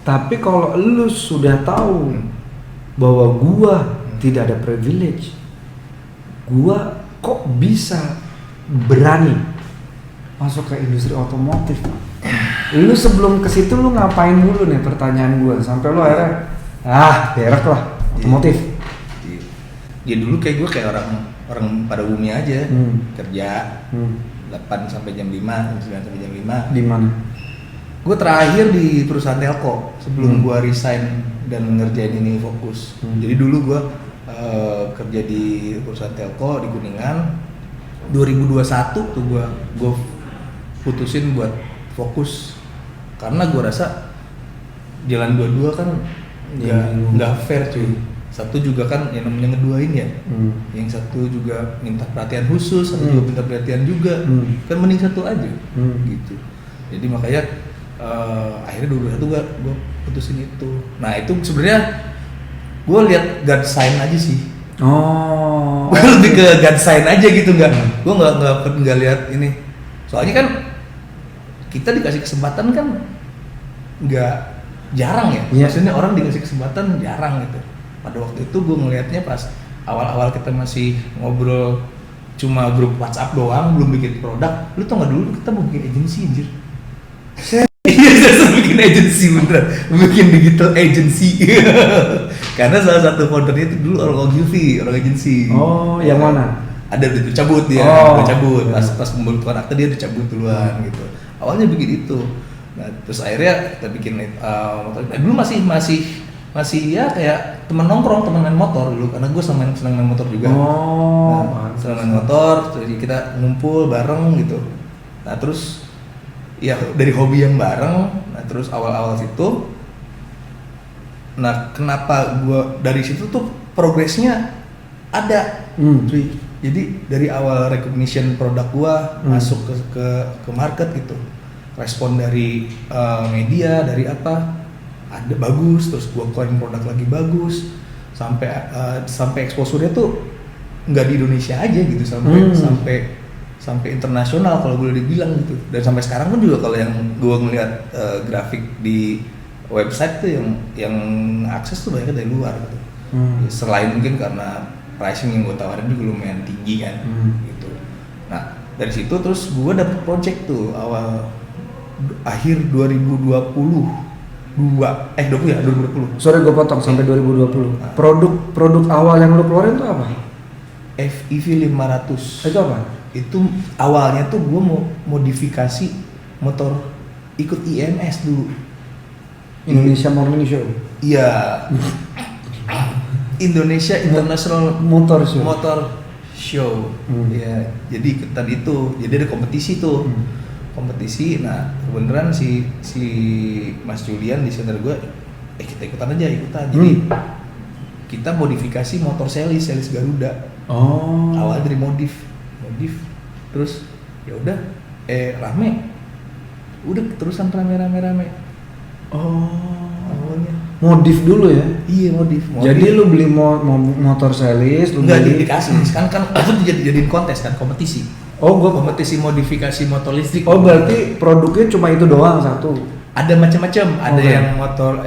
Tapi kalau lu sudah tahu bahwa gua tidak ada privilege, gua kok bisa berani masuk ke industri otomotif? Lu sebelum ke situ lu ngapain dulu nih, pertanyaan gua, sampai lu akhirnya berak lah otomotif. Ya dulu kayak gue kayak orang pada umumnya aja, kerja 8 sampai jam 5, jam 9 sampai jam 5. Di mana? Gue terakhir di perusahaan telco sebelum gue resign dan ngerjain ini fokus. Jadi dulu gue kerja di perusahaan telco di Kuningan. 2021 tuh gue putusin buat fokus karena gue rasa jalan dua-dua kan nggak fair cuy. Satu juga kan yang namanya ngeduain ya, yang satu juga minta perhatian khusus, satu juga minta perhatian juga, kan mending satu aja, gitu. Jadi makanya akhirnya 2021 gue putusin itu. Nah itu sebenarnya gue lihat God sign aja sih. Gue lebih ke God sign aja gitu, gue nggak lihat ini. Soalnya kan kita dikasih kesempatan kan nggak jarang ya. Maksudnya orang dikasih kesempatan jarang gitu. Pada waktu itu gue ngelihatnya pas awal-awal kita masih ngobrol cuma grup WhatsApp doang, belum bikin produk. Lu tau nggak dulu kita mau bikin agency anjir. Iya, bikin agency beneran, bikin digital agency. Karena salah satu foundernya itu dulu orang Ogilvy, orang agency. Oh, yang mana? Ada udah cabut dia, udah cabut. Pas membutuhkan akte dia udah cabut duluan gitu. Awalnya bikin itu. Nah, terus akhirnya kita bikin motor. Dulu masih ya kayak teman nongkrong, teman main motor dulu karena gue senang main motor juga. Senang main motor, jadi kita ngumpul bareng gitu. Nah, terus ya dari hobi yang bareng, nah terus awal-awal situ, nah kenapa gue dari situ tuh progresnya ada, jadi dari awal recognition produk gue masuk ke market gitu, respon dari media, dari apa, ada bagus, terus gue keluarin produk lagi bagus, sampai exposure-nya tuh nggak di Indonesia aja gitu, sampai internasional kalau boleh dibilang gitu. Dan sampai sekarang pun juga kalau yang gue ngeliat grafik di website tuh yang akses tuh banyak dari luar gitu. Selain mungkin karena pricing yang gue tawarin juga lumayan tinggi kan, gitu. Nah dari situ terus gue dapet project tuh akhir 2020. Sorry gue potong, sampai 2020. Produk awal yang lu keluarin tuh apa? FEV 500. Itu apa? Itu awalnya tuh gue mau modifikasi motor ikut IMS dulu, Indonesia Morning Show. Iya. Indonesia International Motor Show. Ya, jadi ikutan itu. Jadi ada kompetisi tuh. Kompetisi. Nah, kebenaran si Mas Julian di center gue, kita ikutan. Jadi kita modifikasi motor selis Garuda. Awalnya dari modif, terus ya udah rame, udah terusan rame. Awalnya modif dulu ya? Iya, modif. Jadi lu beli motor selis, lu nggak dikasih, kan itu dijadiin kontes kan, kompetisi. Kompetisi modifikasi motor listrik. Berarti produknya cuma itu doang satu? Ada macam-macam, ada yang motor,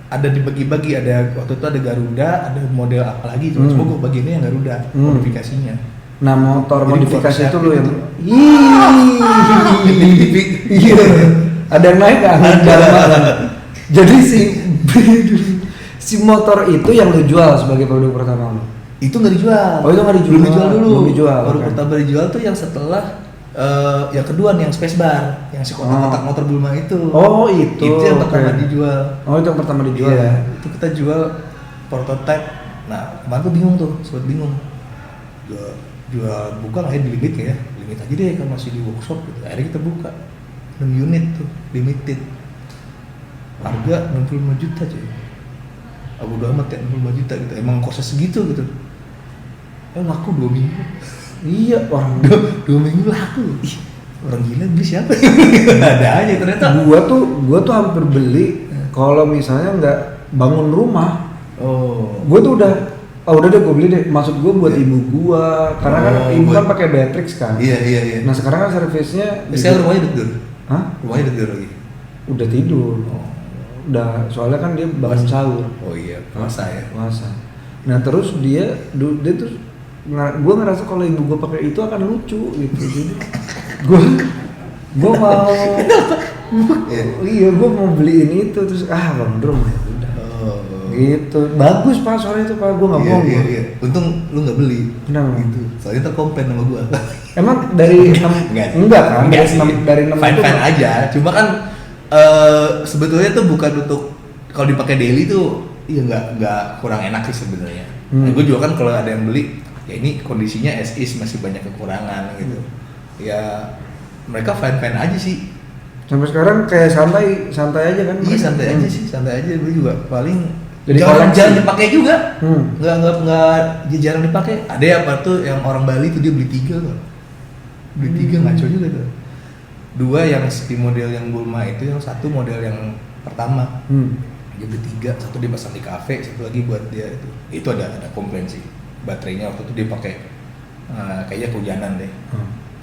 ada dibagi-bagi, ada waktu itu ada Garuda, ada model apa lagi, cuma gue bagiannya yang Garuda, modifikasinya. Nah, motor jadi modifikasi itu lu yang iya. Ada yang naik kan? Jadi si motor itu yang lu jual sebagai produk pertama lu? Itu nggak dijual. Itu nggak dijual. Belum dijual dulu. Belum dijual. Baru pertama dijual tuh yang setelah yang kedua nih, yang spacebar, yang si kotak-kotak motor Bulma itu. Itu yang pertama dijual. Itu yang pertama dijual ya. Itu kita jual prototype. Nah, kemarin tuh bingung tuh, sempat bingung. Jual buka nggak ya di limit ya? Limit aja deh kan masih di workshop gitu. Akhirnya kita buka 6 unit tuh, limited. Harga 65 juta cuy. Udah amat ya 65 juta gitu. Emang kosnya segitu gitu. Laku 2 minggu. Iya, orang 2 minggu laku. Ih, orang gila beli siapa? Ada aja ternyata. Gua tuh hampir beli kalau misalnya nggak bangun rumah. Gua tuh udah deh gua beli deh. Maksud gua buat ibu gua, karena kan ibu kan pakai Beatrix kan. Iya. Nah, sekarang kan servisnya sekarang rumahnya udah tidur. Hah? Rumahnya udah tidur lagi. Udah tidur. udah, soalnya kan dia bangun sahur. Oh iya, puasa ya. Puasa. Nah terus dia tuh gue ngerasa kalau ibu gue pakai itu akan lucu gitu. Jadi gue mau iya gue mau beliin itu, terus Bang Drum ya udah. Gitu. Bagus Pak sore itu Pak, gue nggak bohong. Iya. Untung lu nggak beli. Kenapa? Gitu. Soalnya terkomplain sama gue. Emang dari 6 enggak kan? Dari 6 fine aja. Cuma kan sebetulnya tuh bukan untuk kalau dipakai daily tuh iya nggak kurang enak sih sebenarnya. Nah, gue juga kan kalau ada yang beli ya ini kondisinya as is, masih banyak kekurangan gitu. Ya mereka fine aja sih. Sampai sekarang kayak santai aja kan? Iya santai aja sih, santai aja. Gue juga paling jadi jarang dipakai juga. Nggak jarang dipakai. Ada ya apa tuh yang orang Bali tuh dia beli 3 loh. Beli 3 ngaco juga tuh. 2 yang si model yang Bulma itu, yang satu model yang pertama. Dia beli 3, satu dia pasang di kafe, satu lagi buat dia itu. Itu ada komplain sih. Baterainya waktu itu dia pakai kayaknya kehujanan deh.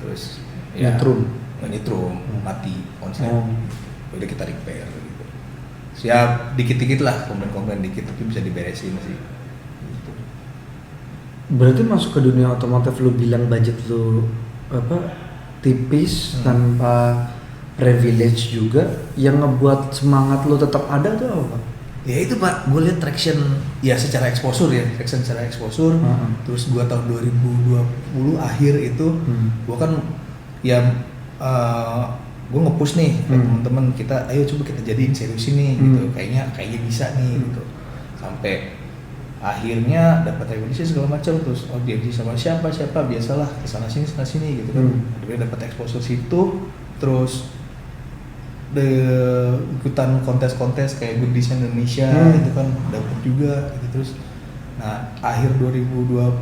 Terus ya nyetrum, mati konsep. Udah kita repair gitu. Siap dikit-dikit lah, komplain dikit tapi bisa diberesin sih. Gitu. Berarti masuk ke dunia otomotif, lu bilang budget lu tipis tanpa privilege juga, yang ngebuat semangat lu tetap ada tuh apa? Ya itu Pak, gue lihat traction ya secara exposure ya, secara exposure. Terus gue tahun 2020 akhir itu, gue kan ya gue nge-push nih ke teman-teman kita, ayo coba kita jadiin serius ini gitu, kayaknya bisa nih gitu. Sampai akhirnya dapat rekomendasi segala macam, terus janji sama siapa biasalah kesana sini gitu kan. Dia dapat exposure situ, terus ikutan kontes kayak Good Design Indonesia itu kan dapat juga gitu. Terus nah akhir 2020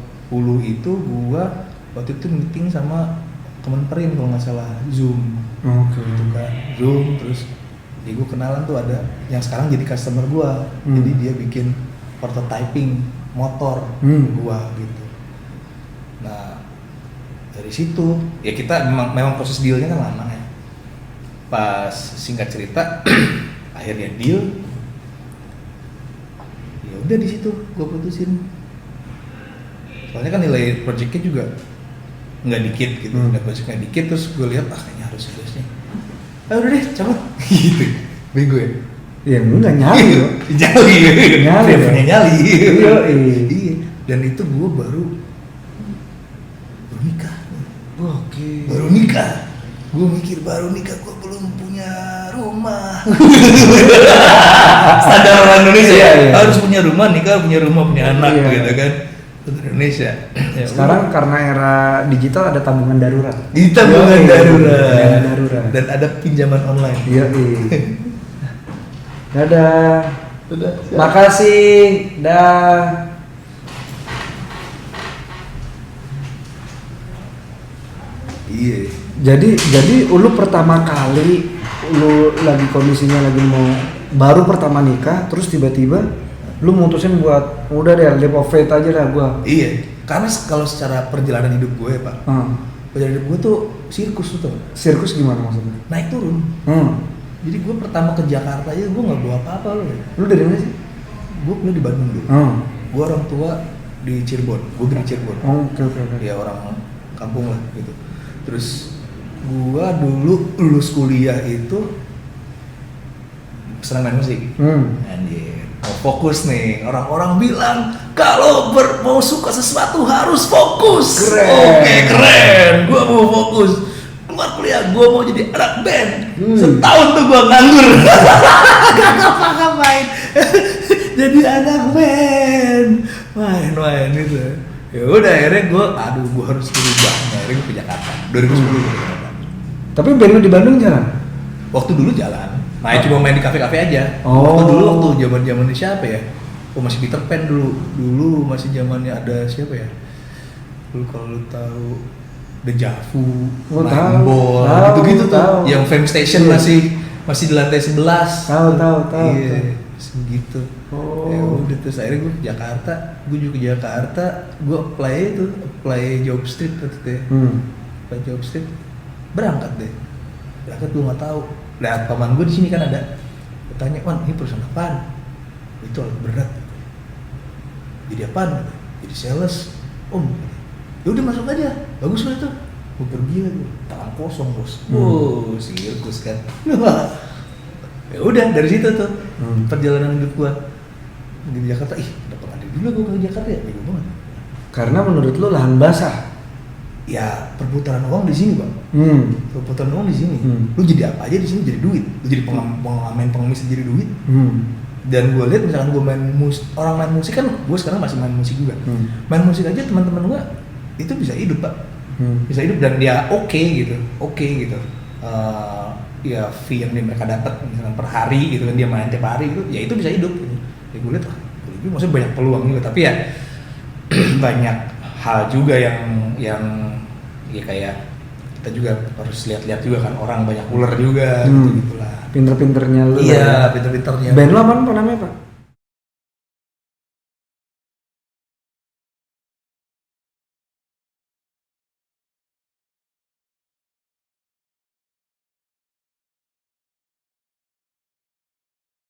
itu gua waktu itu meeting sama Kemenperin kalau nggak salah, Zoom. Gitu kan, Zoom. Terus jadi gua kenalan tuh ada yang sekarang jadi customer gua. Jadi dia bikin prototyping motor gua gitu. Nah dari situ ya kita memang proses dealnya kan lama ya. Pas singkat cerita akhirnya deal, ya udah di situ gue putusin. Soalnya kan nilai projectnya juga nggak dikit gitu, nilai projectnya dikit, terus gue lihat kayaknya harus nih. Udah deh cabut gitu, bego ya. Ya enggak nyali loh. Nyali. Iya. Dan itu gue baru nikah. Oke. Baru nikah. Gue mikir baru nikah, gue belum punya rumah. Standar orang Indonesia ya, harus punya rumah, nikah, punya anak gitu kan. Standar Indonesia. Ya, sekarang karena era digital ada tabungan darurat. Tabungan darurat. Dan ada pinjaman online. Iya. Dadah. Makasih. Dah. Iya. Jadi lu pertama kali lu lagi kondisinya lagi baru pertama nikah, terus tiba-tiba lu mutusin buat udah deh live of faith aja dah gua. Iya. Karena kalau secara perjalanan hidup gue Pak, perjalanan hidup gue tuh sirkus tuh. Sirkus gimana maksudnya? Naik turun. Jadi gue pertama ke Jakarta aja gue nggak bawa apa-apa loh. Lu dari mana sih? Gue kuliah di Bandung dulu. Gue orang tua di Cirebon. Gue dari Cirebon. Oke. Ya orang kampung lah gitu. Terus gue dulu lulus kuliah itu senang main musik. Anjir. Mau fokus nih. Orang-orang bilang kalau mau suka sesuatu harus fokus. Keren. Gue mau fokus. Keluar kuliah, gue mau jadi anak band. Setahun tuh gue nganggur. Gak ngapa-ngapain. Jadi anak band. Main itu. Ya udah akhirnya gue harus berubah. Akhirnya gue ke Jakarta 2010. Tapi band lu di Bandung jalan? Waktu dulu jalan. Nah, cuma main di kafe-kafe aja. Waktu zaman-zamannya siapa ya? Masih Peter Pan dulu. Dulu masih zamannya ada siapa ya? Dulu kalau lu tahu Dejavu, Mambol, gitu-gitu tuh. Yang Fame Station masih di lantai 11. Tahu. Iya, gitu. Ya udah terus akhirnya gue ke Jakarta. Gue apply Job Street waktu itu ya. Apply Job Street. Berangkat gue nggak tahu. Nah, paman gue di sini kan ada Gue tanya, Wan, ini perusahaan apaan? Itu alat berat. Jadi apaan? Jadi sales. Om, ya udah masuk aja, bagus lah itu. Gue pergi lagi, tangan kosong bos. Wow, sirkus kan. Ya udah dari situ tuh perjalanan hidup gue di Jakarta. Ih, udah pernah juga gue ke Jakarta ya, bego banget. Karena menurut lu lahan basah. Ya perputaran uang di sini bang. Perputaran uang di sini. Lu jadi apa aja di sini jadi duit. Lu jadi pengamen pengemis jadi duit. Dan gue lihat misalkan gue orang main musik kan, gue sekarang masih main musik juga. Main musik aja teman-teman gue itu bisa hidup pak. Bisa hidup dan dia oke gitu. Ya fee yang mereka dapat misalkan per hari gitu kan, dia main tiap hari gitu, ya itu bisa hidup. Ya gue lihat maksudnya banyak peluang juga, tapi ya banyak hal juga yang ya kayak kita juga harus lihat-lihat juga kan, orang banyak ular juga gitu lah. Pinter-pinternya lu. Iya, pinter-pinternya. Band lo apaan namanya Pak?